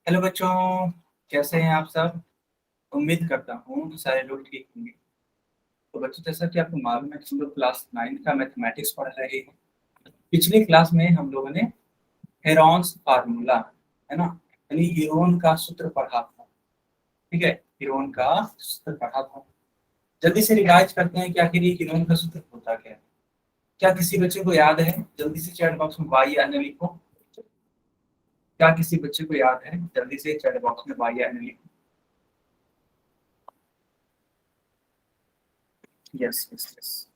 Hello बच्चों, कैसे हैं आप सब। उम्मीद करता हूँ कि सारे लोग ठीक होंगे। तो बच्चों, जैसा कि आपको मालूम है कि हम लोग क्लास 9 का मैथमेटिक्स पढ़ रहे हैं। पिछली क्लास में हम लोगों ने हेरॉन्स फार्मूला, है ना, यानी हीरोन का सूत्र पढ़ा था। ठीक है, हीरोन का सूत्र पढ़ा था। जल्दी से रिवाइज करते हैं कि आखिर ये हीरोन का सूत्र होता क्या है। क्या किसी बच्चे को याद है? जल्दी से चैट बॉक्स में वाई आने लिखो। क्या किसी बच्चे को याद है? जल्दी से चैट बॉक्स में वाई आने लिखो। Yes yes yes.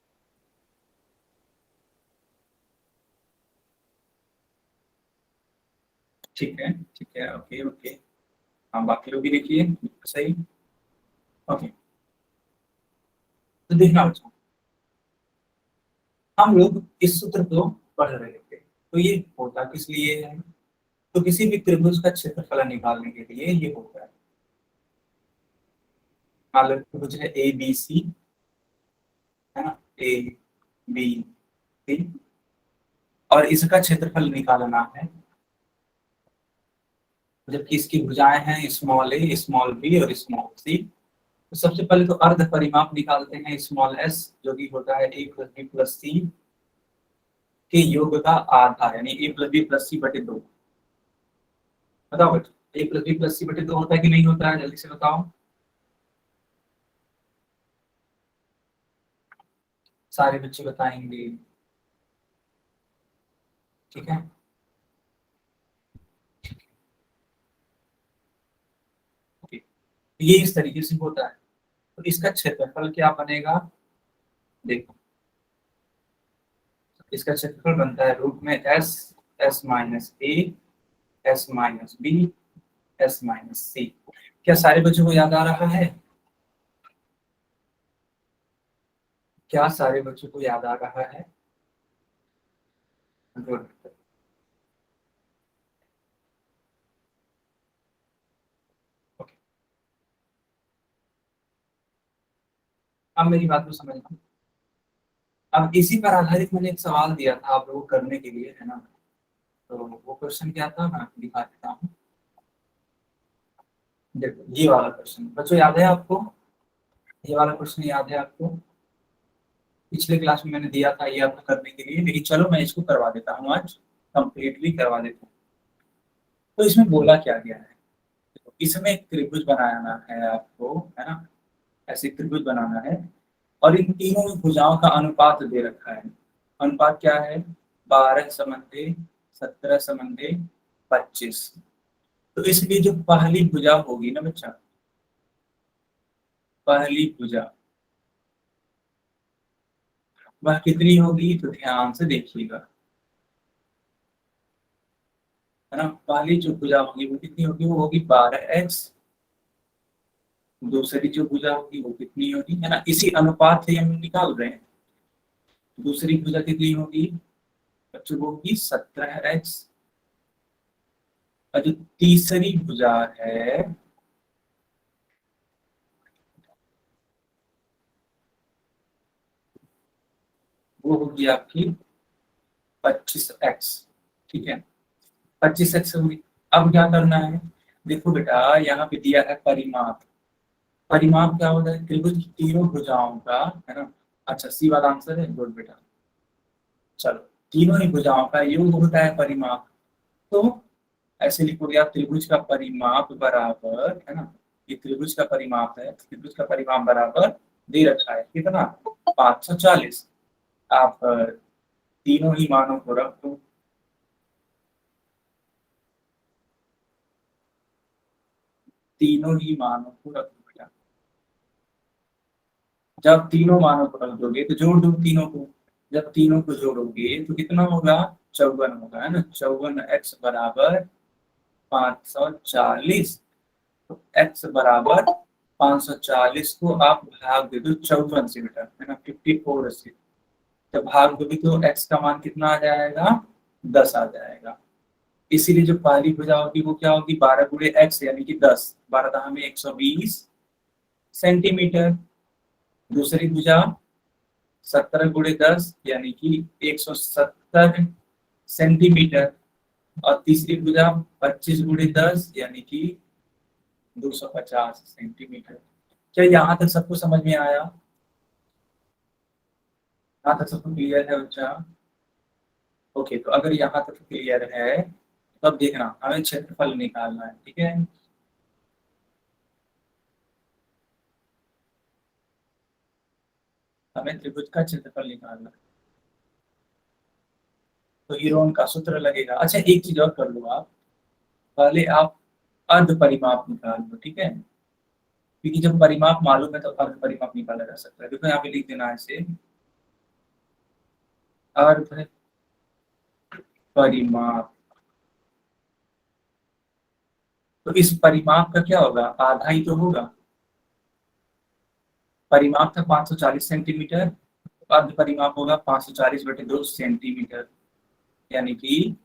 ठीक है ठीक है, ओके ओके। हाँ, बाकी लोग भी देखिए, सही। ओके, तो देखना बच्चों, हम लोग इस सूत्र को पढ़ रहे थे। तो ये होता किस लिए है? तो किसी भी त्रिभुज का क्षेत्रफल निकालने के लिए ये होता है। मान लो त्रिभुज है ए बी सी, है ना, ए बी सी, और इसका क्षेत्रफल निकालना है। जबकि इसकी भुजाएं हैं स्मॉल ए, स्मॉल बी और स्मॉल सी। तो सबसे पहले तो अर्ध परिमाप निकालते हैं, स्मॉल एस, जो कि होता है ए प्लस बी प्लस सी के योग का आधा, यानी ए प्लस बी प्लस सी बटे दो। बताओ बच्चों, ए प्लस बी प्लस सी बटे दो होता है कि नहीं होता है? जल्दी से बताओ। सारे बच्चे बताएंगे। ठीक है, ओके। ये इस तरीके से होता है। तो इसका क्षेत्रफल क्या बनेगा? देखो, इसका क्षेत्रफल बनता है रूप में S, S minus A, S minus B, S minus C. क्या सारे बच्चों को याद आ रहा है? क्या सारे बच्चों को याद आ रहा है? गुड। ओके, अब मेरी बात को समझना। अब इसी पर आधारित मैंने एक सवाल दिया था आप लोगों को करने के लिए, है ना। तो वो क्वेश्चन क्या था, मैं आपको दिखा देता हूँ। देखो, ये वाला क्वेश्चन बच्चों याद है आपको? ये वाला क्वेश्चन याद है आपको? पिछले क्लास में मैंने दिया था ये आपको करने के लिए, लेकिन चलो मैं इसको करवा देता हूँ आज, कंप्लीटली करवा देता हूँ। तो इसमें बोला क्या गया है? तो इसमें एक त्रिभुज बनाना है आपको, है ना। ऐसे एक त्रिभुज बनाना है, और इन तीनों भुजाओं का अनुपात दे रखा है। अनुपात क्या है? 12 17 25। तो इसलिए जो पहली भुजा होगी ना बच्चा, पहली भुजा वह कितनी होगी? तो ध्यान से देखिएगा, है ना। पहली जो भुजा होगी वो कितनी होगी? वो होगी 12x। दूसरी जो भुजा होगी वो कितनी होगी, है ना, इसी अनुपात से हम निकाल रहे हैं। दूसरी भुजा कितनी होगी बच्चों? वो होगी 17x। और जो तीसरी भुजा है वो होगी आपकी 25x। ठीक है, 25x होगी। अब क्या करना है? देखो बेटा, यहाँ पे दिया है परिमाप। परिमाप क्या होता है? त्रिभुज की तीनों भुजाओं का, है ना। अच्छा, सी वाला आंसर है, गुड बेटा। चलो, तीनों ही भुजाओं का योग होता है परिमाप। तो ऐसे लिखोगे आप, त्रिभुज का परिमाप बराबर, है ना, ये त्रिभुज का परिमाप है, त्रिभुज का परिमाप बराबर दे रखा है कितना? 540। आप तीनों ही मानों को रख दो। तीनों ही मानों को रख दो बेटा। जब तीनों मानों को रख दोगे तो जोड़ दो तीनों को। जब तीनों को जोड़ोगे तो कितना होगा? 54 होगा, है ना। 54x बराबर 540। तो x बराबर 540 को आप भाग दे दो 54 से बेटा, है ना, 54 से। जब भाग दोगे तो x का मान कितना आ जाएगा? 10 आ जाएगा। इसीलिए जो पहली भुजा होगी वो क्या होगी? 12 गुणे x, यानी कि 10, 12 हमें 120 सेंटीमीटर। दूसरी भुजा 17 गुणे 10, यानी कि 170 सेंटीमीटर। और तीसरी भुजा 25 × 10 यानी कि 250 सेंटीमीटर। क्या यहाँ तक सबको समझ में आया? यहाँ तक सबको क्लियर है बच्चा? ओके, तो अगर यहाँ तक क्लियर है तो अब देखना हमें क्षेत्रफल निकालना है, ठीक है। हमें त्रिभुज का क्षेत्रफल निकालना है, तो ईरोन का सूत्र लगेगा। अच्छा, एक चीज और कर लो आप, पहले आप अर्ध परिमाप निकाल लो, ठीक है, क्योंकि जब परिमाप मालूम है तो अर्ध परिमाप निकाला जा सकता है। देखो यहाँ पे लिख देना है इसे, अर्ध परिमाप। तो इस परिमाप का क्या होगा, आधा ही तो होगा। परिमाप था 540 सेंटीमीटर, अर्ध परिमाप होगा 540/2 सेंटीमीटर, यानी कि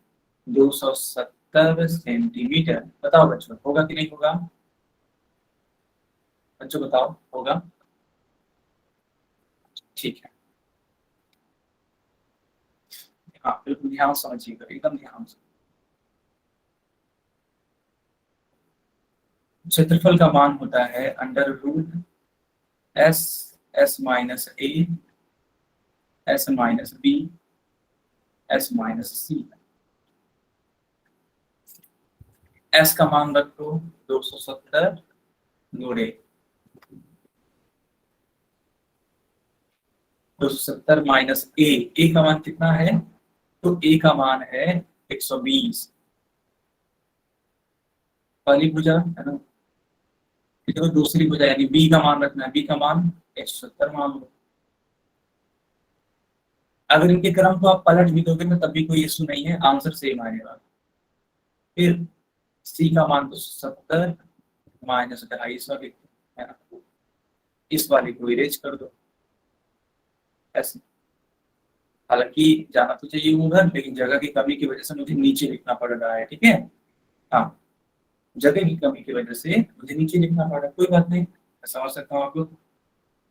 270 सेंटीमीटर। बताओ बच्चों, होगा कि नहीं होगा? बच्चों बताओ, होगा? ठीक है, हाँ बिल्कुल ध्यान समझिएगा, एकदम ध्यान से। क्षेत्रफल का मान होता है √S, S-A, S-B, S-C। S का मान रखो 270 गुणे 270 माइनस ए का मान कितना है? तो ए का मान है 120, पहली भुजा है ना। तो दूसरी भुजा यानी बी का मान रखना है, बी का मान 170 मान लो। अगर इनके क्रम को आप पलट भी दोगे ना तब भी कोई इशू नहीं है, आंसर सेम आएगा। फिर सी का मान तो 70 माइनस 250 है ना, इस वाले को इरेज कर दो ऐसे। हालांकि जाना तो चाहिए उधर, लेकिन जगह की कमी की वजह से मुझे नीचे लिखना पड़ रहा है, ठीक है। हाँ, जगह की कमी की वजह से मुझे नीचे लिखना पड़ रहा है, कोई बात नहीं, मैं समझ सकता हूँ आप लोग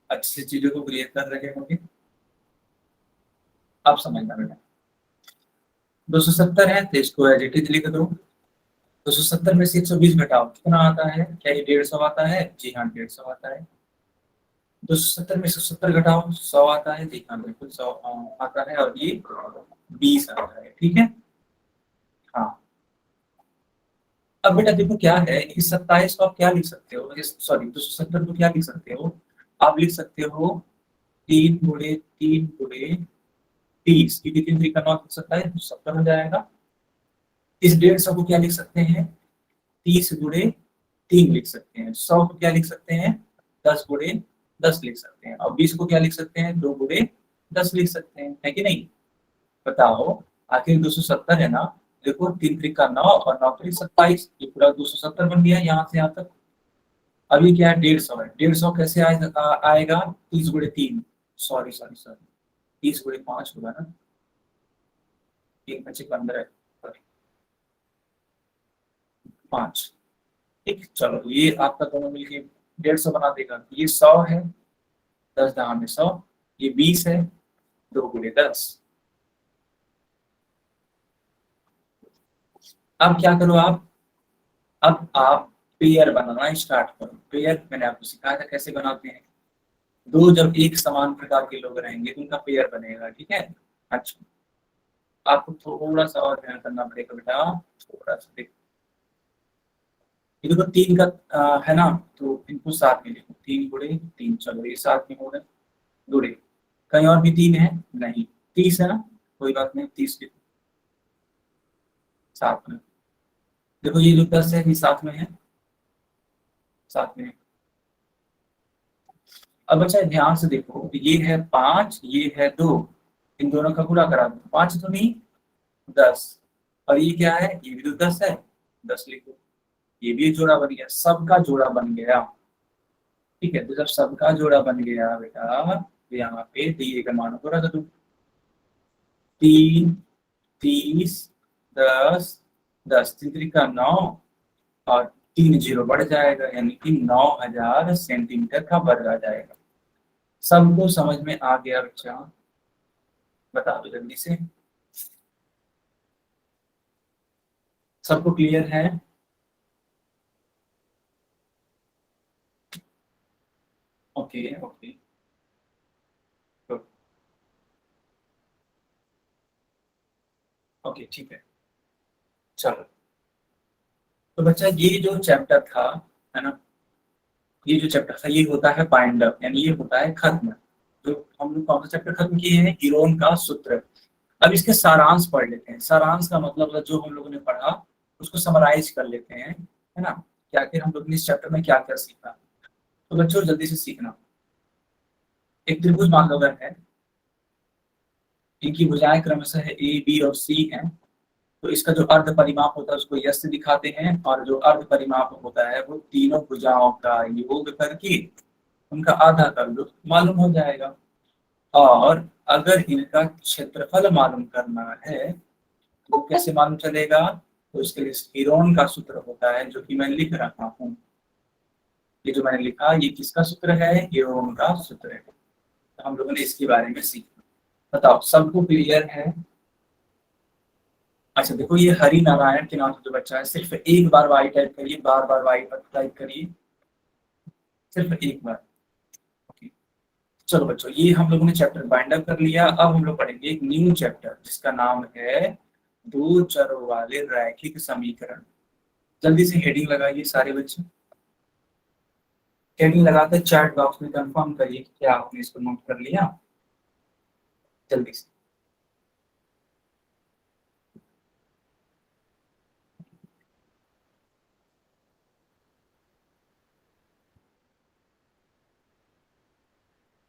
अच्छी से चीजों को क्लियर कर रहे होंगे। आप समझना बेटा, 270 है तो इसको एज इट इज लिख दो। 270 में से 120 घटाओ, कितना आता है? क्या ये 150 आता है? जी हाँ, 150 आता है। 270 में से 70 घटाओ, 100 आता है। जी हाँ बिल्कुल, 100 आता है, और ये 20 आता है, ठीक है। हाँ, अब बेटा देखो क्या है, इस 27 को आप क्या लिख सकते हो, सॉरी 270 को क्या लिख सकते हो? आप लिख सकते हो 3 × 3 × 30, क्योंकि 3 × 3 = 9, 27 तो 70 हो जाएगा। इस 150 को क्या लिख सकते हैं? 30 × 3 लिख सकते हैं। 100 को क्या लिख सकते हैं? 10 × 10 लिख सकते हैं। और 20 को क्या लिख सकते हैं? 2 × 10 लिख सकते हैं, है कि नहीं? बताओ, आखिर 270 है ना। देखो 3 × 3 = 9 और 9 × 3 = 27, ये पूरा 270 बन गया यहाँ से यहाँ तक। अब ये क्या है? 150 है। 150 कैसे आएगा? 30 × 3, सॉरी सॉरी सॉरी, 30 × 5 होगा ना, 3×5 = 15, 5। ठीक, चलो ये आपका दोनों मिलके 150 बना देगा। ये 100 है, 10 दहा में 100, ये 20 है, 2 × 10। अब क्या करो अब आप पेयर बनाना स्टार्ट करो। पेयर मैंने आपको सिखाया था कैसे बनाते हैं। दो जब एक समान प्रकार के लोग रहेंगे तो उनका पेयर बनेगा, ठीक है। अच्छा, आपको थोड़ा सा और ध्यान करना पड़ेगा बेटा, थोड़ा सा देखो। ये देखो 3 का है ना, तो इनको साथ में लिखो, 3 × 3, चलो ये साथ में हो गए जुड़े। कहीं और भी 3 है? नहीं, 30 है ना, कोई बात नहीं, 30 लिखो साथ में। देखो ये जो 10 है ये साथ में है, साथ में है। अब अच्छा ध्यान से देखो, ये है 5, ये है 2, इन दोनों का गुणा करा दो, 5 तो नहीं 10, और ये क्या है? ये भी तो 10 है, 10 लिखो। ये भी जोड़ा बन गया, सबका जोड़ा बन गया, ठीक है। तो जब सबका जोड़ा बन गया बेटा, तो यहाँ पे दिए का मान को रख दो। 3, 30, 10, 10 × 3 = 9, और 3 0 बढ़ जाएगा, यानी कि 9000 सेंटीमीटर का वर्ग आ जाएगा। सबको समझ में आ गया बच्चा? बता दो जल्दी से। सबको क्लियर है? ओके ओके, गुड, ओके ठीक है। चलो, तो बच्चा ये जो चैप्टर था, है ना, ये जो चैप्टर था ये होता है बाइंड अप, यानी ये होता है खत्म। जो हम लोग कौन सा चैप्टर खत्म किए हैं? हीरोन का सूत्र। अब इसके सारांश पढ़ लेते हैं। सारांश का मतलब जो हम लोगों ने पढ़ा उसको समराइज कर लेते हैं, है ना, कि आखिर हम लोग ने इस चैप्टर में क्या क्या सीखा। तो बच्चों जल्दी से सीखना। एक त्रिभुज मान लो अगर है, इनकी भुजाएं क्रमशः ए बी और सी हैं, तो इसका जो अर्ध परिमाप होता है उसको यश से दिखाते हैं, और जो अर्ध परिमाप होता है वो तीनों भुजाओं का योग करके उनका आधा कर लो, मालूम हो जाएगा। और अगर इनका क्षेत्रफल मालूम करना है तो कैसे मालूम चलेगा? तो इसके लिए हीरोन का सूत्र होता है, जो कि मैं लिख रहा हूँ। ये जो मैंने लिखा ये किसका सूत्र है? हीरोन का सूत्र है। तो हम लोगों ने इसके बारे में सीखा। बताओ सबको क्लियर है? अच्छा देखो, ये हरि नारायण के नाम से जो बच्चा है, सिर्फ एक बार वाई टाइप करिए, बार बार वाई टाइप करिए, सिर्फ एक बार। ओके, चलो बच्चों, ये हम लोगों ने चैप्टर बाइंड अप कर लिया। अब हम लोग पढ़ेंगे एक न्यू चैप्टर जिसका नाम है दो चरों वाले रैखिक समीकरण। जल्दी से हेडिंग लगाइए सारे बच्चे। हेडिंग लगाकर चैट बॉक्स में कंफर्म करिए कि क्या आपने इसको नोट कर लिया, जल्दी से।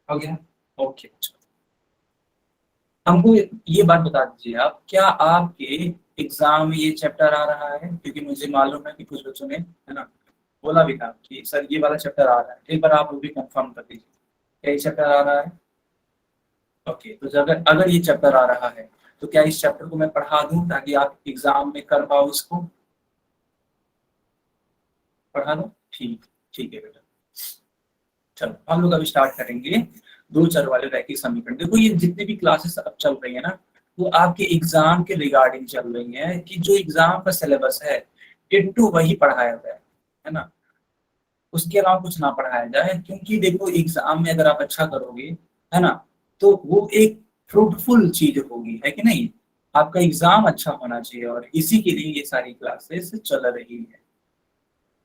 हो गया? ओके, हमको ये बात बता दीजिए आप, क्या आपके एग्जाम में ये चैप्टर आ रहा है? क्योंकि मुझे मालूम है कि कुछ बच्चों ने, है ना, बोला भी था कि सर ये वाला चैप्टर आ रहा है। एक बार आप वो भी कंफर्म कर दीजिए, क्या ये चैप्टर आ रहा है? ओके, तो अगर अगर ये चैप्टर आ रहा है तो क्या इस चैप्टर को मैं पढ़ा दूं ताकि आप एग्जाम में कर पाओ इसको? पढ़ा दो, ठीक, ठीक है बेटा। चलो हम लोग अभी स्टार्ट करेंगे दो चर वाले रैखिक समीकरण। देखो ये जितने भी क्लासेस अब चल रही है ना, वो आपके एग्जाम के रिगार्डिंग चल रही है, कि जो एग्जाम का सिलेबस है डिट्टो वही पढ़ाया जाए, है ना, उसके अलावा कुछ ना पढ़ाया जाए। क्योंकि देखो एग्जाम में अगर आप अच्छा करोगे, है ना, तो वो एक फ्रूटफुल चीज होगी, है कि नहीं? आपका एग्जाम अच्छा होना चाहिए, और इसी के लिए ये सारी क्लासेस चल रही है।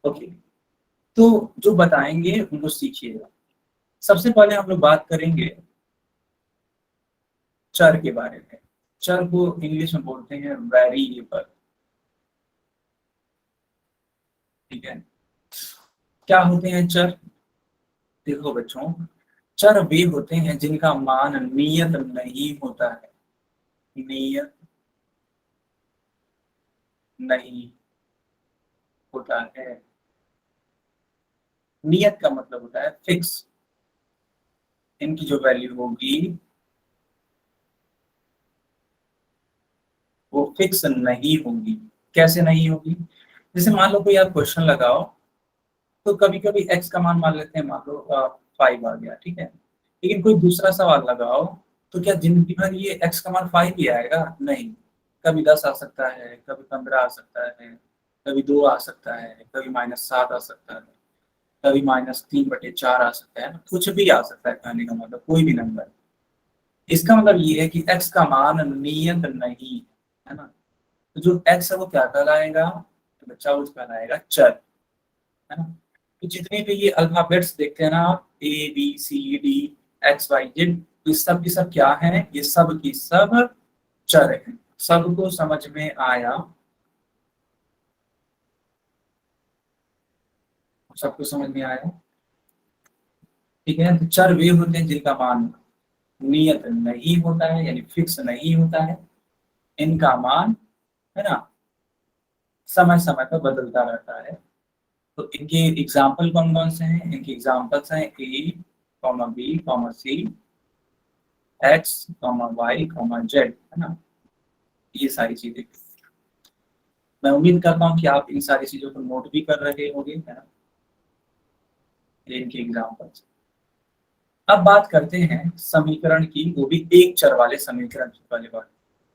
ओके, तो जो बताएंगे उनको सीखिएगा। सबसे पहले हम लोग बात करेंगे चर के बारे में। चर को इंग्लिश में बोलते हैं वेरिएबल, ठीक है। क्या होते हैं चर? देखो बच्चों, चर वे होते हैं जिनका मान नियत नहीं होता है। नियत नहीं होता है। नियत का मतलब होता है फिक्स। इनकी जो वैल्यू होगी वो फिक्स नहीं होगी। कैसे नहीं होगी? जैसे मान लो कोई आप क्वेश्चन लगाओ, तो कभी कभी एक्स का मान मान लेते हैं, मान लो 5 आ गया, ठीक है। लेकिन कोई दूसरा सवाल लगाओ, तो क्या जिंदगी भर ये एक्स का मान 5 ही आएगा? नहीं, कभी 10 आ सकता है, कभी 15 आ सकता है, कभी 2 आ सकता है, कभी -7 आ सकता है, कभी -3/4 आ सकता है, कुछ भी आ सकता है। कहने का मतलब कोई भी नंबर। इसका मतलब ये है कि एक्स का मान नियत नहीं है ना। तो जो एक्स है वो क्या कहलाएगा? तो बच्चा वो कहलाएगा चर, है ना। तो जितने भी ये अल्फाबेट्स देखते हैं ना आप, A B C D XYZ, तो ये सब की सब क्या है? ये सब की सब चर है। सबको समझ में आया? सबको समझ में आया? ठीक है, तो चर वे होते हैं जिनका मान नियत नहीं होता है, यानी फिक्स नहीं होता है। इनका मान, है ना, समय समय पर बदलता रहता है। तो इनके एग्जाम्पल कौन कौन से हैं? इनके एग्जाम्पल्स हैं A, B, C, X, Y, Z, है ना, ये सारी चीजें। मैं उम्मीद करता हूँ कि आप इन सारी चीजों को नोट भी कर रहे होंगे, है ना, ये इनके एग्जाम्पल्स। अब बात करते हैं समीकरण की, वो भी एक चर वाले समीकरण वाले बात।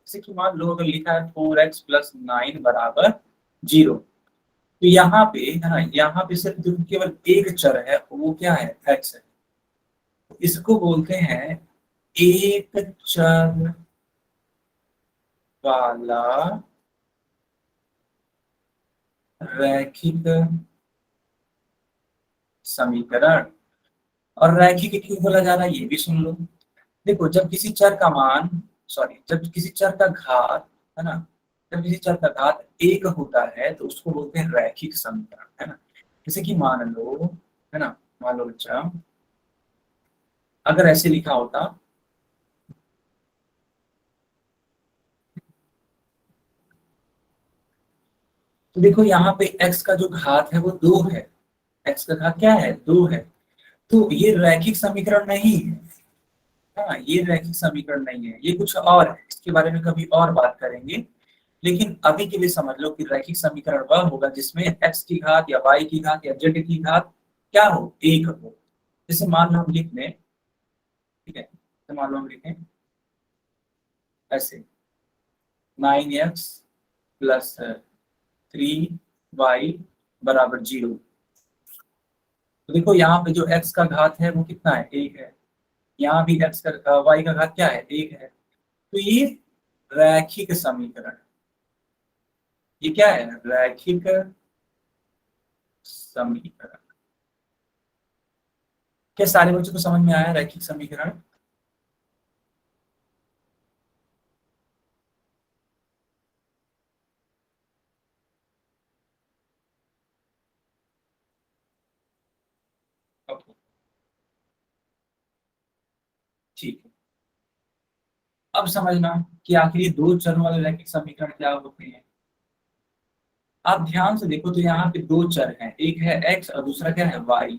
जैसे कि मान लो अगर लिखा है 4x + 9 = जीरो। तो यहाँ पे है ना, यहाँ पे सिर्फ जो केवल एक चर है वो क्या है, एक्स है। इसको बोलते हैं एक चर वाला रैखिक समीकरण। और रैखिक क्यों बोला जा रहा है ये भी सुन लो। देखो जब किसी चर का मान, सॉरी, जब किसी चर का घात, है ना, जब किसी चर का घात एक होता है तो उसको बोलते हैं रैखिक समीकरण, है ना। जैसे कि मान लो, है ना, मान लो बच्चा, अगर ऐसे लिखा होता, तो देखो यहाँ पे x का जो घात है वो दो है। x का घात क्या है, दो है। तो ये रैखिक समीकरण नहीं है। हाँ, ये रैखिक समीकरण नहीं है, ये कुछ और है, इसके बारे में कभी और बात करेंगे। लेकिन अभी के लिए समझ लो कि रैखिक समीकरण वह होगा जिसमें x की घात या y की घात या z की घात क्या हो, एक हो। जैसे मान लो हम लिख लें, ठीक है, तो मान लो हम लिखें ऐसे, 9x प्लस 3y बराबर 0। तो देखो यहाँ पे जो x का घात है वो कितना है, एक है। यहाँ भी x का y का घात क्या है, एक है। तो ये रैखिक समीकरण, ये क्या है, रैखिक समीकरण। क्या सारे बच्चों को समझ में आया रैखिक समीकरण? ओके, ठीक है। अब समझना कि आखिर ये दो चरों वाले रैखिक समीकरण क्या होते हैं। आप ध्यान से देखो तो यहाँ पे दो चर हैं, एक है x और दूसरा क्या है, y।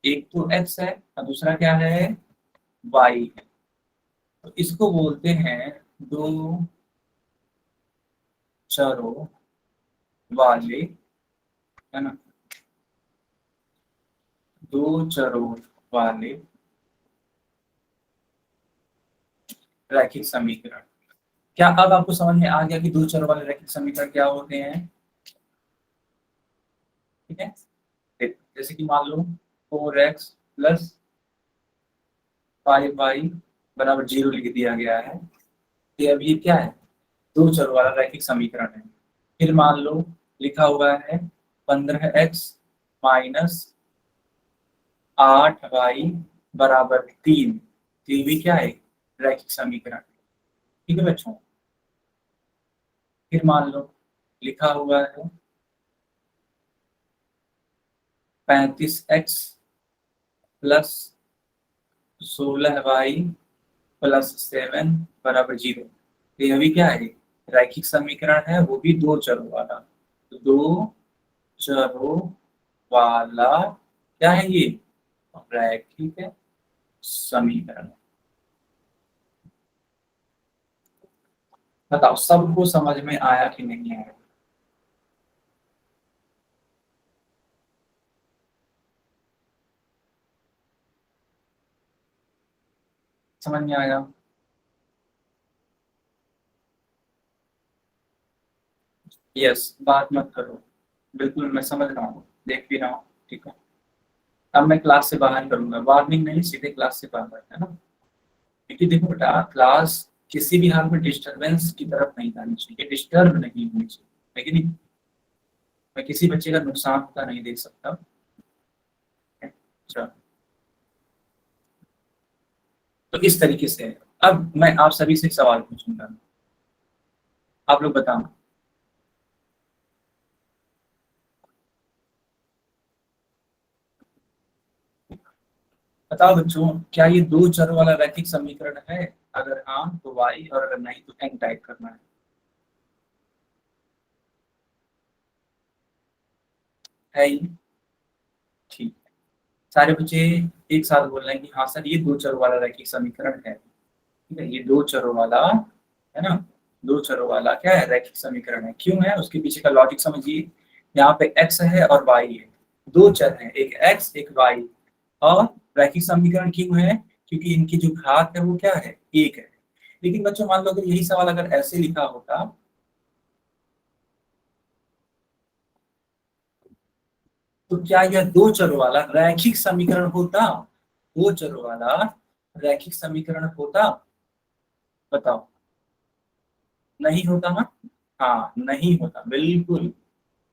एक तो x है और दूसरा क्या है, y है। तो इसको बोलते हैं दो चरों वाले, है ना, दो चरों वाले रैखिक समीकरण। क्या अब आपको समझ में आ गया कि दो चरों वाले रैखिक समीकरण क्या होते हैं? ठीक है, जैसे कि मान लो 4x प्लस 5y बराबर 0 लिख दिया गया है। ये अब ये क्या है, दो चरों वाला रैखिक समीकरण है। फिर मान लो लिखा हुआ है 15x माइनस 8y बराबर 3। तो ये भी क्या है, रैखिक समीकरण। ठीक है बच्चों। फिर मान लो लिखा हुआ है 35x प्लस 16y प्लस 7 बराबर 0। तो यह भी क्या है, रैखिक समीकरण है, वो भी दो चरों वाला। तो दो चरों वाला क्या है ये, रैखिक समीकरण। बताओ सबको समझ में आया कि नहीं आया? समझ में आया? यस, बात मत करो। बिल्कुल मैं समझ रहा हूँ, देख भी रहा हूँ। ठीक है, अब मैं क्लास से बाहर करूंगा, वार्निंग नहीं, सीधे क्लास से बाहर, है ना। क्योंकि देखो बेटा, क्लास किसी भी हाल में डिस्टरबेंस की तरफ नहीं जानी चाहिए, डिस्टर्ब नहीं होनी चाहिए, है कि नहीं। मैं किसी बच्चे का नुकसान होता नहीं देख सकता। अच्छा, तो इस तरीके से है। अब मैं आप सभी से एक सवाल पूछूंगा, आप लोग बताओ। बताओ बच्चों, क्या ये दो चर वाला रैखिक समीकरण है? अगर हाँ तो y, और अगर नहीं तो n टाइप करना है ही। ठीक, सारे बच्चे एक साथ बोल रहे हैं कि हाँ सर ये दो चरों वाला रैखिक समीकरण है। ठीक है, ये दो चरों वाला, है ना, दो चरों वाला क्या है, रैखिक समीकरण है। क्यों है, उसके पीछे का लॉजिक समझिए। यहाँ पे x है और y है, दो चर हैं, एक x एक y। और रैखिक समीकरण क्यों है, क्योंकि इनकी जो घात है वो क्या है, एक है। लेकिन बच्चों मान लो अगर यही सवाल अगर ऐसे लिखा होता, तो क्या यह दो चरों वाला रैखिक समीकरण होता? दो चरों वाला रैखिक समीकरण होता? बताओ। नहीं होता ना? हाँ, नहीं होता, बिल्कुल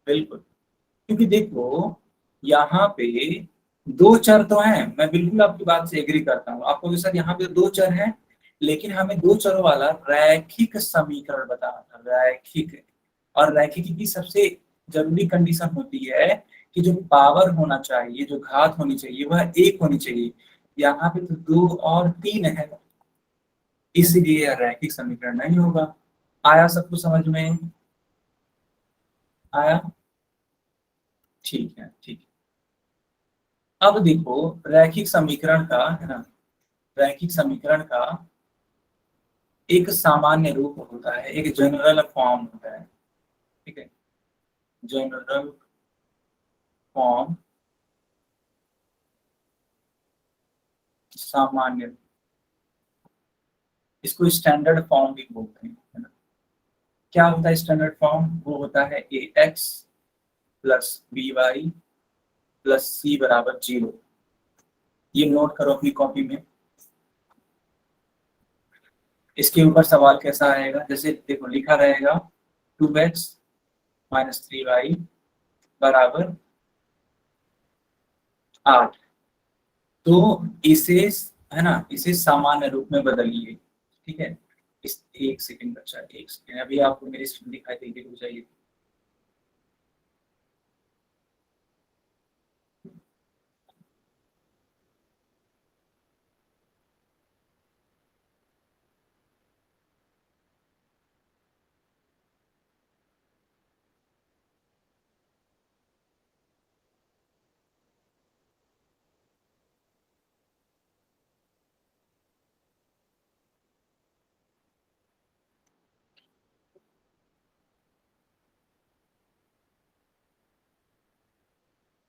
बिल्कुल। क्योंकि देखो, यहाँ पे दो चर तो हैं, मैं बिल्कुल आपकी बात से एग्री करता हूँ आपको, सर यहाँ पे दो चर हैं, लेकिन हमें दो चरों वाला रैखिक समीकरण बताना था, रैखिक। और रैखिक की सबसे जरूरी कंडीशन होती है कि जो पावर होना चाहिए, जो घात होनी चाहिए, वह एक होनी चाहिए। यहाँ पे तो दो और तीन है, इसलिए यह रैखिक समीकरण नहीं होगा। आया सबको समझ में? आया? ठीक है, ठीक है। अब देखो, रैखिक समीकरण का है ना, रैखिक समीकरण का एक सामान्य रूप होता है, एक जनरल फॉर्म होता है। ठीक है, जनरल फॉर्म, सामान्य, इसको स्टैंडर्ड फॉर्म भी बोलते हैं, है ना। क्या होता है स्टैंडर्ड फॉर्म? वो होता है A X plus B Y plus C बराबर 0। ये नोट करो अपनी कॉपी में। इसके ऊपर सवाल कैसा आएगा, जैसे देखो लिखा रहेगा 2x माइनस 3y बराबर 8। तो इसे, है ना, इसे सामान्य रूप में बदलिए। ठीक है, इस एक सेकंड बच्चा, एक सेकंड, अभी आपको मेरी स्क्रीन दिखाई देगी, रुक जाइए।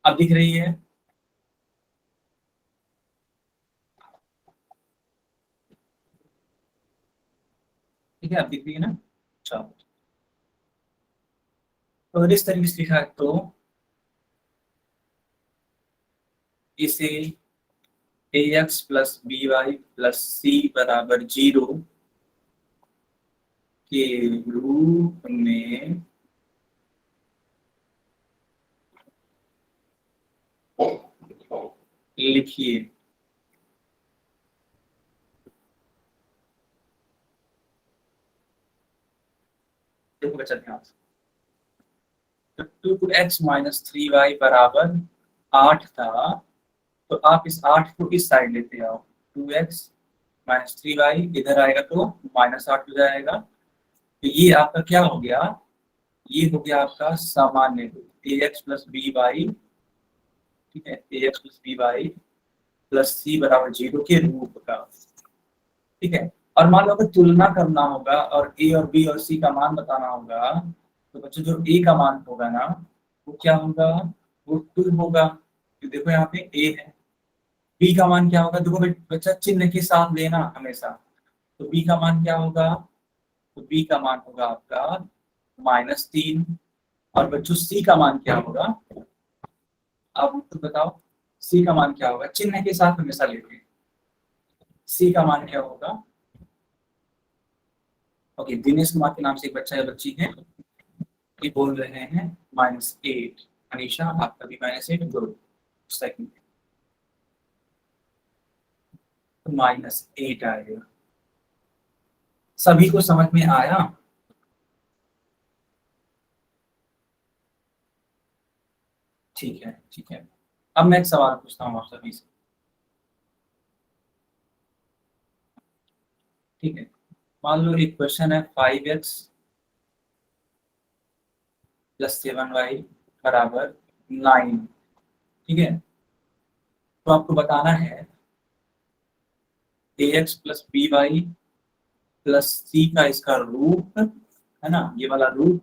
अब दिख रही है? ठीक है, अब दिख रही है ना? चलो, तो अगर इस तरीके से लिखा है तो इसे A X plus B Y plus C बराबर 0 के रूप में लिखिए। देखो बच्चा ध्यान से, तो 2x माइनस 3y बराबर 8 था, तो आप इस 8 को इस साइड लेते आओ। 2x माइनस 3y इधर आएगा तो -8 हो जाएगा। तो ये आपका क्या हो गया? ये हो गया आपका सामान्य रूप A X plus B Y. ठीक है, A X plus B Y plus C बराबर 0 के रूप का। ठीक है, और मान लो अगर तुलना करना होगा और ए और बी और सी का मान बताना होगा, तो बच्चों जो ए का मान होगा ना, वो क्या होगा? वो 2 होगा। तो देखो यहाँ पे ए है, बी का मान क्या होगा? देखो बच्चा चिन्ह के साथ लेना हमेशा। तो बी का मान क्या होगा? तो बी का मान होगा आपका -3। और बच्चों सी का मान क्या होगा? आप तो बताओ, सी का मान क्या होगा? चिन्ह के साथ हमेशा लेते हैं। सी का मान क्या होगा? ओके, दिनेश कुमार के नाम से एक बच्चा या बच्ची है, ये बोल रहे हैं -8। अनीशा, आपका भी -8, गुड। सेकंड, तो -8 आएगा। सभी को समझ में आया? ठीक है, ठीक है। अब मैं एक सवाल पूछता हूँ आप सभी से। ठीक है, मान लो एक क्वेश्चन है 5x प्लस 7y बराबर 9। ठीक है, तो आपको बताना है A X plus B Y plus C का इसका रूट, है ना, ये वाला रूट,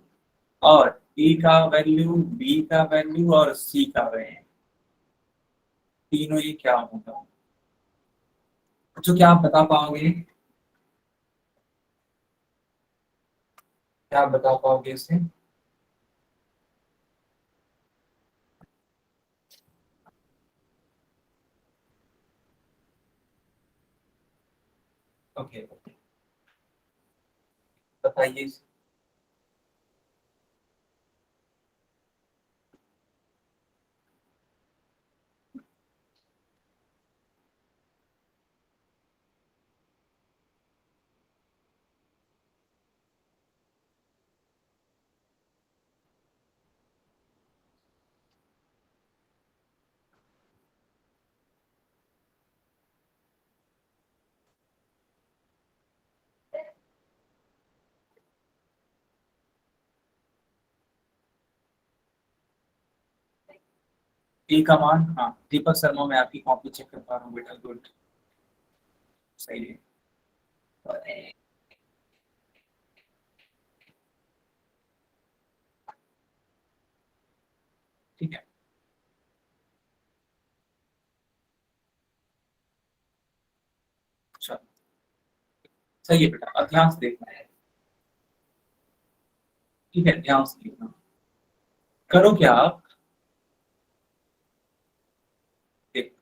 और ए का वैल्यू, बी का वैल्यू और सी का वैल्यू, तीनों ये क्या होगा? तो क्या आप बता पाओगे? क्या आप बता पाओगे इसे? बताइए। ए का मान, हाँ दीपक शर्मा, मैं आपकी कॉपी चेक कर पा रहा हूँ बेटा, गुड, सही है। ठीक है, चलो सही है बेटा, अब ध्यान से देखना है। ठीक है, ध्यान से देखना। करो क्या आप, देख,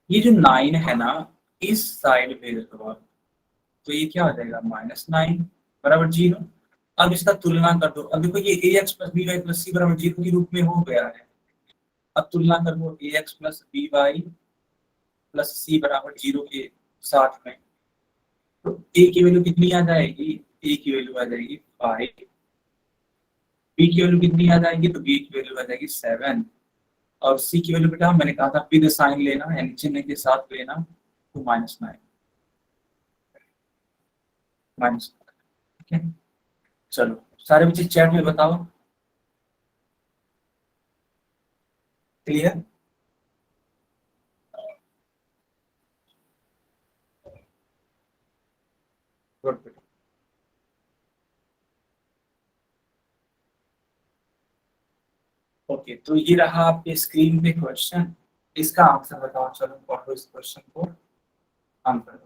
ये जो 9 है ना, इस साइड भेज दो आप, तो ये क्या हो जाएगा, -9 बराबर 0। अब इसका तुलना कर दो, अब देखो ये A X plus B Y plus C बराबर 0 के रूप में हो गया है। अब तुलना कर दो A X plus B Y plus C बराबर 0 के साथ में, तो ए की वैल्यू कितनी आ जाएगी, ए की वैल्यू आ जाएगी 5, बी की वैल्यू कितनी आ जाएगी, तो बी की वैल्यू आ जाएगी 7, और सी की वैल्यू बेटा मैंने कहा था विद साइन लेना, यानी चिन्ह के साथ लेना, तो -9, माइनस। ठीक है, चलो सारे बच्चे चैट में बताओ, क्लियर। गुड। ओके, तो ये रहा आपके स्क्रीन पे क्वेश्चन, इसका आंसर बताओ, चलो पढ़ो इस क्वेश्चन को, आंसर।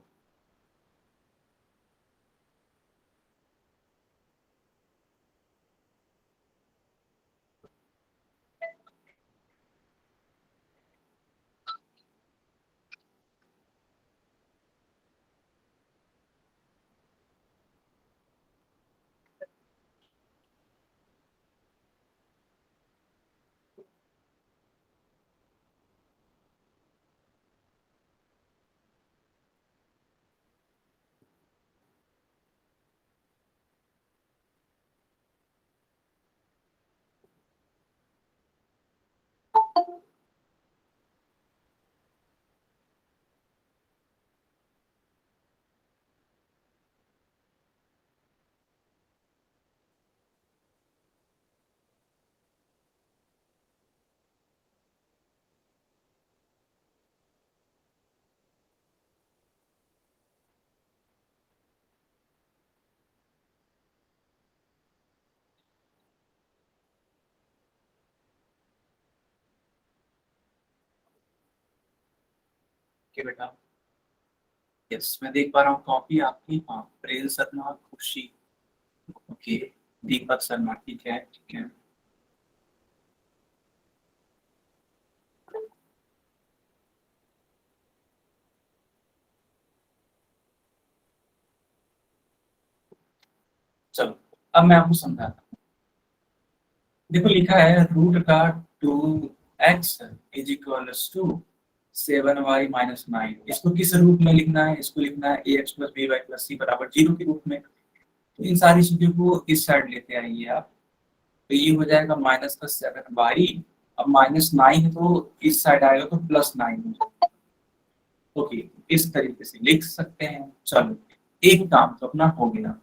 ओके बेटा, यस मैं देख पा रहा हूँ कॉपी आपकी, हाँ प्रेल शर्मा, खुशी, ओके, दीपक शर्मा, ठीक है। चलो अब मैं आपको समझाता हूँ, देखो लिखा है रूट का 2x is equal to 7y minus 9, इसको किस रूप में लिखना है, इसको लिखना है A X plus B Y plus C बराबर 0 के रूप में। तो इन सारी चीजों को इस साइड लेते आइए आप, तो ये हो जाएगा -7y, अब -9 तो इस साइड आएगा तो +9 हो जाएगा। ओके, इस तरीके से लिख सकते हैं। चलो एक काम तो अपना हो गया,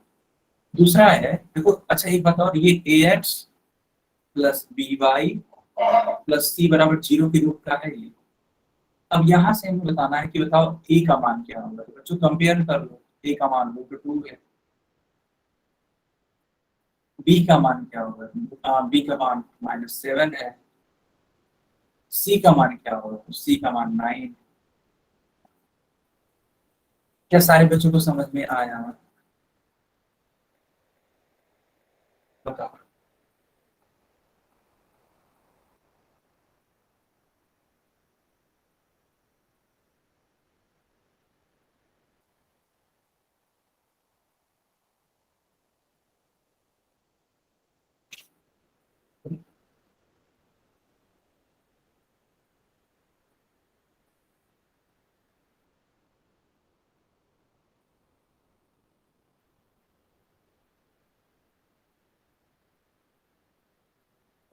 दूसरा है देखो, अच्छा एक बात और, ये A X plus B Y plus C बराबर 0 के रूप का है ये। अब यहाँ से हमें बताना है कि बताओ ए का मान क्या होगा, तो बच्चों कंपेयर कर लो, ए का मान रूट 2 है, बी का मान क्या होगा, बी का मान -7 है, सी का मान क्या होगा, सी का मान 9। क्या सारे बच्चों को समझ में आया, बताओ।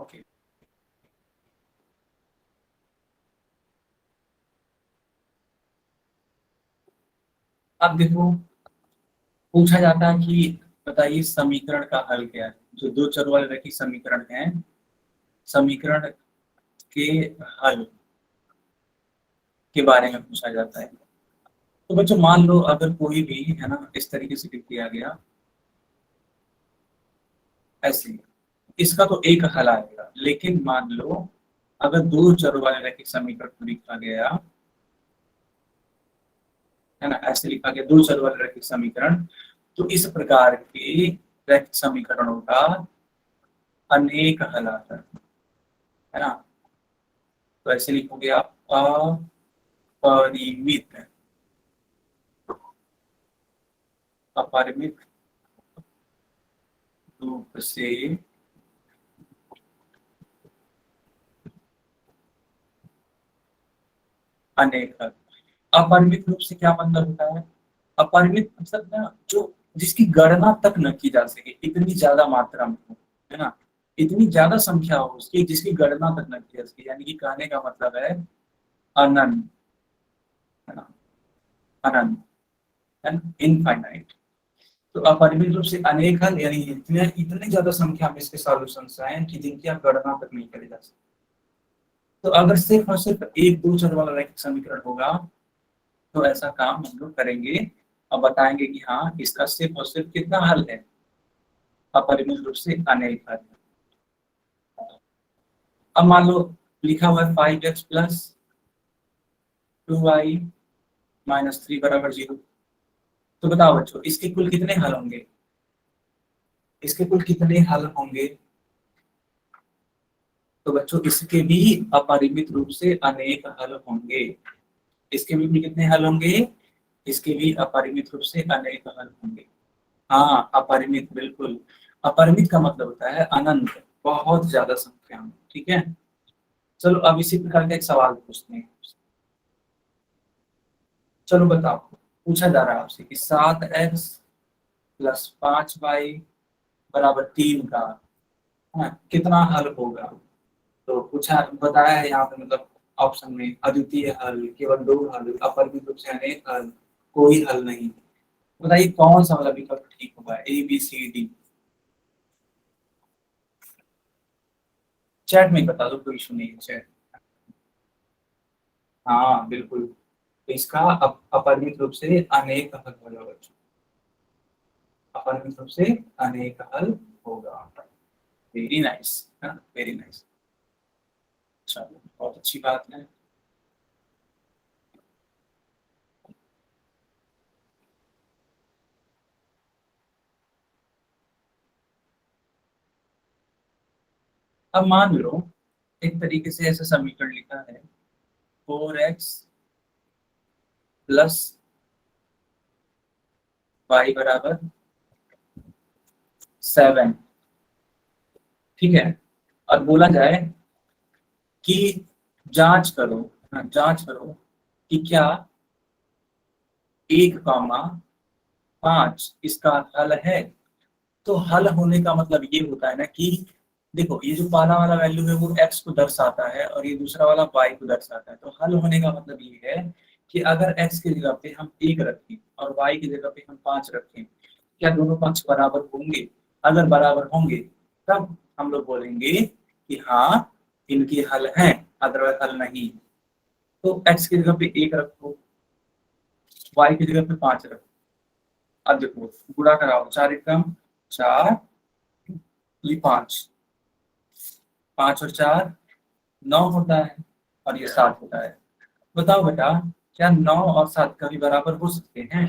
ओके, अब देखो पूछा जाता है कि बताइए समीकरण का हल क्या है। जो दो चर वाले रैखिक समीकरण है, समीकरण के हल के बारे में पूछा जाता है। तो बच्चों मान लो अगर कोई भी है ना इस तरीके से लिख दिया गया ऐसे, इसका तो एक हल आएगा, लेकिन मान लो अगर दो चरों वाले रैखिक समीकरण को लिखा गया है ना, ऐसे लिखा गया दो चरों वाले रैखिक समीकरण, तो इस प्रकार के रैखिक समीकरणों का अनेक हल आता है ना। तो ऐसे लिखोगे आप अपरिमित, अपरिमित रूप से अनेक हल। अपरिमित रूप से क्या मतलब होता है? अपरिमित मतलब ना जो जिसकी गणना तक न की जा सके, इतनी ज्यादा मात्रा में हो, है ना, इतनी ज्यादा संख्या हो उसकी जिसकी गणना तक न की जा सके, यानी कि कहने का मतलब है अनंत, है ना, अनंत एंड इनफाइनाइट। तो अपरिमित रूप से अनेक हल यानी इतने इतने ज्यादा संख्या में इसके सॉल्यूशंस हैं कि जिनकी आप गणना तक नहीं करी जा सकती। तो अगर सिर्फ और सिर्फ एक दो चर वाला रैखिक समीकरण होगा तो ऐसा काम हम लोग करेंगे और बताएंगे कि हाँ इसका सिर्फ और सिर्फ कितना हल है, अपरिमित रूप से अनेक हल। अब मान लो लिखा हुआ है 5x प्लस 2y माइनस 3 बराबर 0। तो बताओ बच्चों इसके कुल कितने हल होंगे? इसके कुल कितने हल होंगे? तो बच्चों इसके भी अपरिमित रूप से अनेक हल होंगे। इसके भी कितने हल होंगे? इसके भी अपरिमित रूप से अनेक हल होंगे। हाँ अपरिमित, बिल्कुल। अपरिमित का मतलब होता है अनंत, बहुत ज्यादा संख्या में। ठीक है, चलो अब इसी प्रकार का एक सवाल पूछते हैं। चलो बताओ, पूछा जा रहा है आपसे कि 7x प्लस 5y बराबर 3 का कितना हल होगा। तो पूछा बताया है यहाँ पे, मतलब ऑप्शन में अद्वितीय हल, केवल दो हल, अपरिमित रूप से अनेक हल, कोई हल नहीं। बताइए कौन सा वाला विकल्प ठीक होगा, A B C D. Chat में बता दो, कोई इशू नहीं है चैट। हाँ बिल्कुल, तो इसका अपरिमित रूप से अनेक हल होगा बच्चों, अपरिमित रूप से अनेक हल होगा। Very nice, very nice. चलो बहुत अच्छी बात है। अब मान लो एक तरीके से ऐसा समीकरण लिखा है 4x प्लस वाई बराबर 7। ठीक है, और बोला जाए कि जांच करो, जांच करो कि क्या 1, 5 इसका हल है। तो हल होने का मतलब ये होता है ना कि देखो ये जो पहला वाला वैल्यू है वो x को दर्शाता है और ये दूसरा वाला y को दर्शाता है। तो हल होने का मतलब ये है कि अगर x की जगह पे हम 1 रखें और y की जगह पे हम 5 रखें, क्या दोनों पक्ष बराबर होंगे? अगर बराबर होंगे तब हम लोग बोलेंगे कि हाँ इनकी हल है, अदरवाइज हल नहीं। तो x की जगह पे 1 रखो, y की जगह पे 5 रखो। अब देखो गुणा कराओ, 4 × 4 ये 5, 5 और 4 9 होता है और ये 7 होता है। बताओ बेटा क्या 9 और 7 कभी बराबर हो सकते हैं?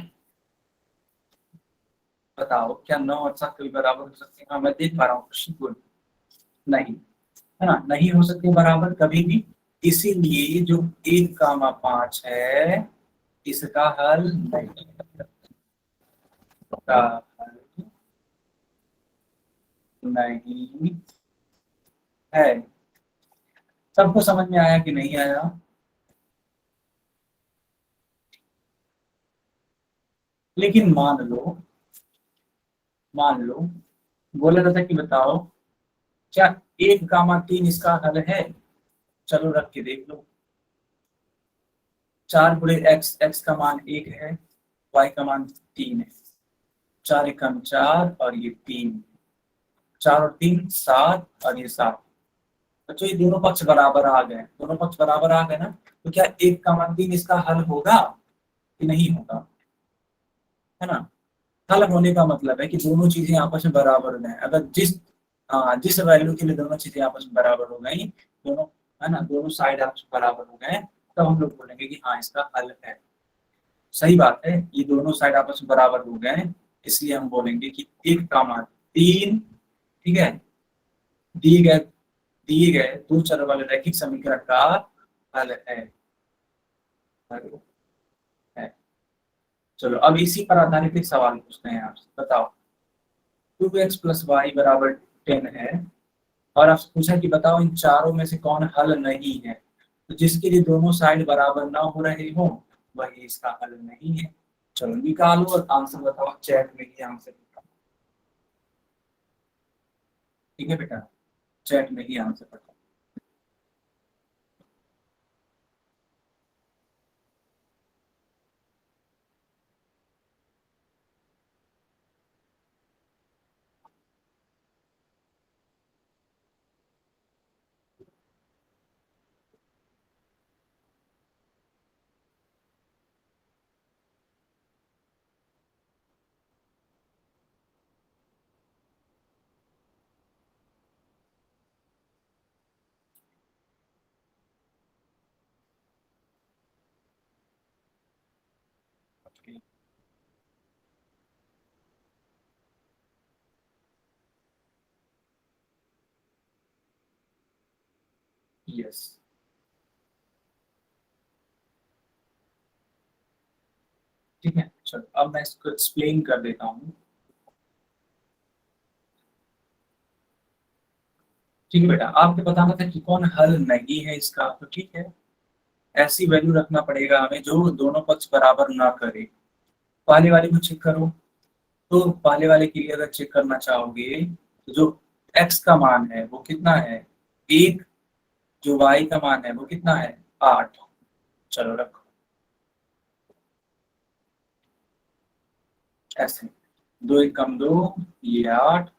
बताओ क्या 9 और 7 कभी बराबर हो सकते हैं? हाँ मैं देख पा रहा हूँ, गुड। नहीं, है ना, नहीं हो सकते बराबर कभी भी। इसीलिए जो 1, 5 है इसका हल नहीं, का हल नहीं है। सबको समझ में आया कि नहीं आया? लेकिन मान लो बोला जाता है कि बताओ क्या 1, 3 इसका हल है? चलो रख के देख लो। 4 गुणे x का मान 1 है, y का मान 3 है। 4 × 4 और ये 3, 4 और 3 7 और ये 7। बच्चों ये दोनों पक्ष बराबर आ गए, दोनों पक्ष बराबर आ गए ना, तो क्या 1, 3 इसका हल होगा कि नहीं होगा? है ना। हल होने का मतलब है कि दोनों चीजें आपस में बराबर हो गए। अगर जिस वैल्यू के लिए दोनों चीजें आपस में बराबर हो गई, दोनों, है ना, दोनों साइड आपस में बराबर हो गए, तब हम लोग बोलेंगे कि हाँ इसका हल है। सही बात है, ये दोनों साइड आपस में बराबर हो गए, इसलिए हम बोलेंगे कि 1, 3, ठीक है, दिए गए दो चर वाले रैखिक समीकरण का हल है। हल है। चलो अब इसी पर आधारित एक सवाल पूछते हैं आपसे, बताओ। 2x + y = 10 है, और आपसे पूछा कि बताओ इन चारों में से कौन हल नहीं है। तो जिसके लिए दोनों साइड बराबर ना हो रहे हो, वही इसका हल नहीं है। चलो निकालो और आंसर बताओ, चैट में ही आंसर बताओ। ठीक है बेटा, चैट में ही आंसर बताओ। यस, ठीक है। चलो अब मैं इसको एक्सप्लेन कर देता हूँ। ठीक है बेटा, आपको बताना था कि कौन हल नहीं है इसका, तो ठीक है, ऐसी वैल्यू रखना पड़ेगा हमें जो दोनों पक्ष बराबर ना करे। पहले वाले को चेक करो। तो पहले वाले के लिए अगर चेक करना चाहोगे, तो जो x का मान है वो कितना है? 1। जो y का मान है वो कितना है? 8। चलो रखो ऐसे। 2 × 1 = 2, ये 8,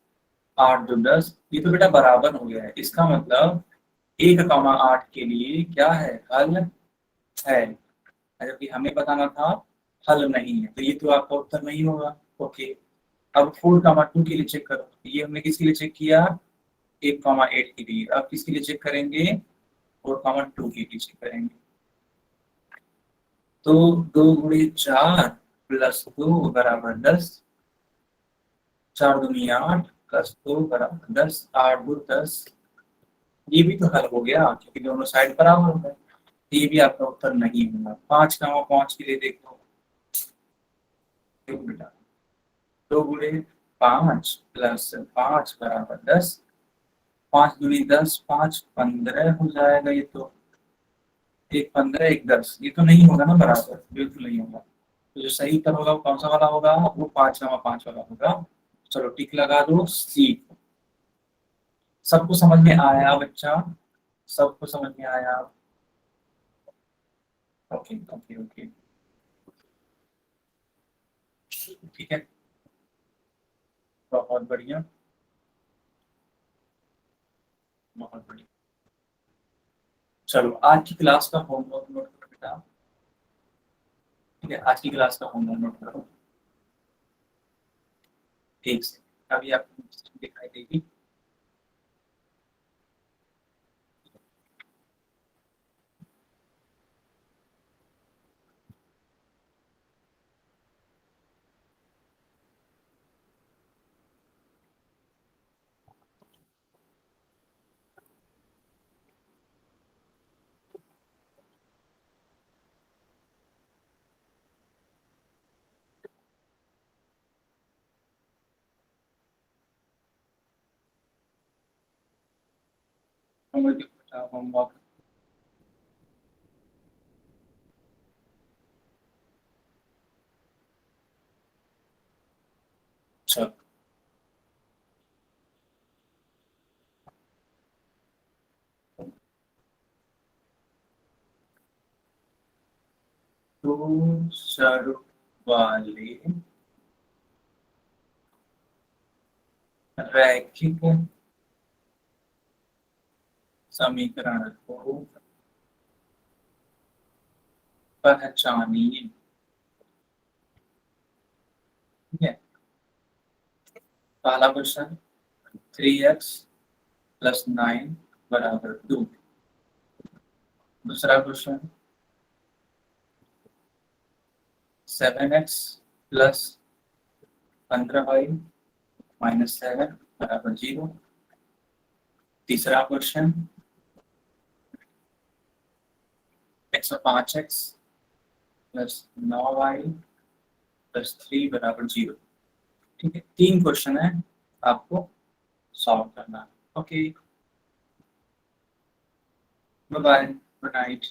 8 × 2 = 10। ये तो बेटा बराबर हो गया है, इसका मतलब 1, 8 के लिए क्या है? हल है। जबकि हमें बताना था हल नहीं है, तो ये तो आपका उत्तर नहीं होगा। ओके। अब 4, 2 के लिए चेक करो। ये हमने किसके लिए चेक किया? 1, 8 के लिए। अब किसके लिए चेक करेंगे? 4, 2 के लिए चेक करेंगे। तो 2 × 4 + 2 = 10। 4 दूनी 8 + 2 = 10। 8 × 2 = 10। ये भी तो हल हो गया, क्योंकि दोनों साइड बराबर हो गए। ये भी आपका उत्तर नहीं होगा। 5, 5 के लिए देखो। देखो बेटा, 2 × 5 + 5 = 10। 5 दूनी 10, 5 15 हो जाएगा। ये तो 1, 15, 1, 10, ये तो नहीं होगा ना बराबर, बिल्कुल नहीं होगा। तो जो सही उत्तर होगा वो कौन सा वाला होगा? वो 5, 5 वाला होगा। चलो टिक लगा दो, सी। सबको समझ में आया बच्चा? सबको समझ में आया? ओके ओके ओके, ठीक है, बहुत बढ़िया, बहुत बढ़िया। चलो आज की क्लास का होमवर्क नोट करो बेटा। ठीक है, आज की क्लास का होमवर्क नोट करो। ठीक से अभी आपको दिखाई देगी। होमवर्क बेटा, होमवर्क। चलो तो स्वरूप वाले रैखिक समीकरण को पहचानिए। ठीक है, पहला क्वेश्चन 3x + 9 = 2। दूसरा क्वेश्चन 7x + 15y - 7 = 0। तीसरा क्वेश्चन 105x + 9y + 3 = 0। ठीक है, 3 क्वेश्चन है आपको सॉल्व करना है। Okay, bye bye, good night.